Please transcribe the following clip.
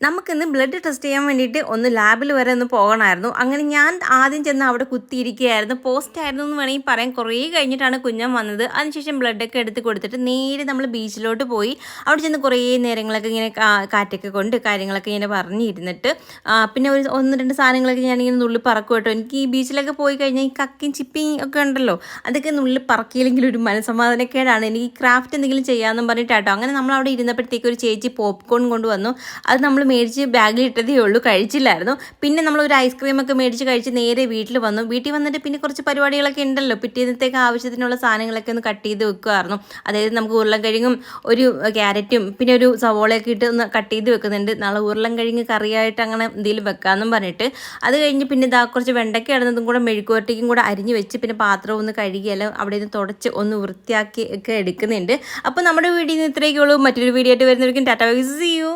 നമുക്കിന്ന് blood test ചെയ്യാൻ വേണ്ടിയിട്ട് ഒന്ന് ലാബിൽ വരെ ഒന്ന് പോകണമായിരുന്നു. അങ്ങനെ ഞാൻ ആദ്യം ചെന്ന് അവിടെ കുത്തിയിരിക്കുകയായിരുന്നു. പോസ്റ്റ് ആയിരുന്നു എന്ന് വേണമെങ്കിൽ പറയാം. കുറേ കഴിഞ്ഞിട്ടാണ് കുഞ്ഞൻ വന്നത്. അതിനുശേഷം ബ്ലഡൊക്കെ എടുത്ത് കൊടുത്തിട്ട് നേരെ നമ്മൾ ബീച്ചിലോട്ട് പോയി. അവിടെ ചെന്ന് കുറേ നേരങ്ങളൊക്കെ ഇങ്ങനെ കാറ്റൊക്കെ കൊണ്ട് കാര്യങ്ങളൊക്കെ ഇങ്ങനെ പറഞ്ഞിരുന്നിട്ട് പിന്നെ ഒരു ഒന്ന് രണ്ട് സാധനങ്ങളൊക്കെ ഞാനിങ്ങനെ നുള്ളി പറക്കും കേട്ടോ. എനിക്ക് ഈ ബീച്ചിലൊക്കെ പോയി കഴിഞ്ഞാൽ ഈ കക്കയും ചിപ്പിയും ഒക്കെ ഉണ്ടല്ലോ, അതൊക്കെ നുള്ളി പറക്കിയില്ലെങ്കിലും ഒരു മനസ്സമാധാനക്കേടാണ്. എനിക്ക് ക്രാഫ്റ്റ് എന്തെങ്കിലും ചെയ്യാമെന്നും പറഞ്ഞിട്ടാട്ടോ. അങ്ങനെ നമ്മൾ അവിടെ ഇരുന്നപ്പോഴത്തേക്ക് ഒരു ചേച്ചി പോപ്കോൺ കൊണ്ടുവന്നു. അത് നമ്മൾ മേടിച്ച് ബാഗിൽ ഇട്ടതേ ഉള്ളൂ, കഴിച്ചില്ലായിരുന്നു. പിന്നെ നമ്മൾ ഒരു ഐസ്ക്രീമൊക്കെ മേടിച്ച് കഴിച്ച് നേരെ വീട്ടിൽ വന്നു. വീട്ടിൽ വന്നിട്ട് പിന്നെ കുറച്ച് പരിപാടികളൊക്കെ ഉണ്ടല്ലോ, പിറ്റേന്നത്തേക്ക് ആവശ്യത്തിനുള്ള സാധനങ്ങളൊക്കെ ഒന്ന് കട്ട് ചെയ്ത് വെക്കുമായിരുന്നു. അതായത് നമുക്ക് ഉരുളൻകിഴങ്ങും ഒരു ക്യാരറ്റും പിന്നെ ഒരു സവോളയൊക്കെ ഇട്ട് ഒന്ന് കട്ട് ചെയ്ത് വെക്കുന്നുണ്ട്. നാളെ ഉരുളൻകിഴങ്ങ് കറിയായിട്ട് അങ്ങനെ എന്തെങ്കിലും വെക്കാമെന്നും പറഞ്ഞിട്ട്. അത് കഴിഞ്ഞ് പിന്നെ ഇതാ കുറച്ച് വെണ്ടയ്ക്ക ഇടുന്നതും കൂടെ മെഴുക്കുവരട്ടിക്കും കൂടെ അരിഞ്ഞ് വെച്ച് പിന്നെ പാത്രം ഒന്ന് കഴുകിയാലും അവിടെ നിന്ന് തുടച്ച് ഒന്ന് വൃത്തിയാക്കി ഒക്കെ എടുക്കുന്നുണ്ട്. അപ്പോൾ നമ്മുടെ വീഡിയോ ഇത്രയൊക്കെ ഉള്ളൂ. മറ്റൊരു വീഡിയോ ആയിട്ട് വരുന്നവർക്കും ടാറ്റ, ബൈ, സീ യു.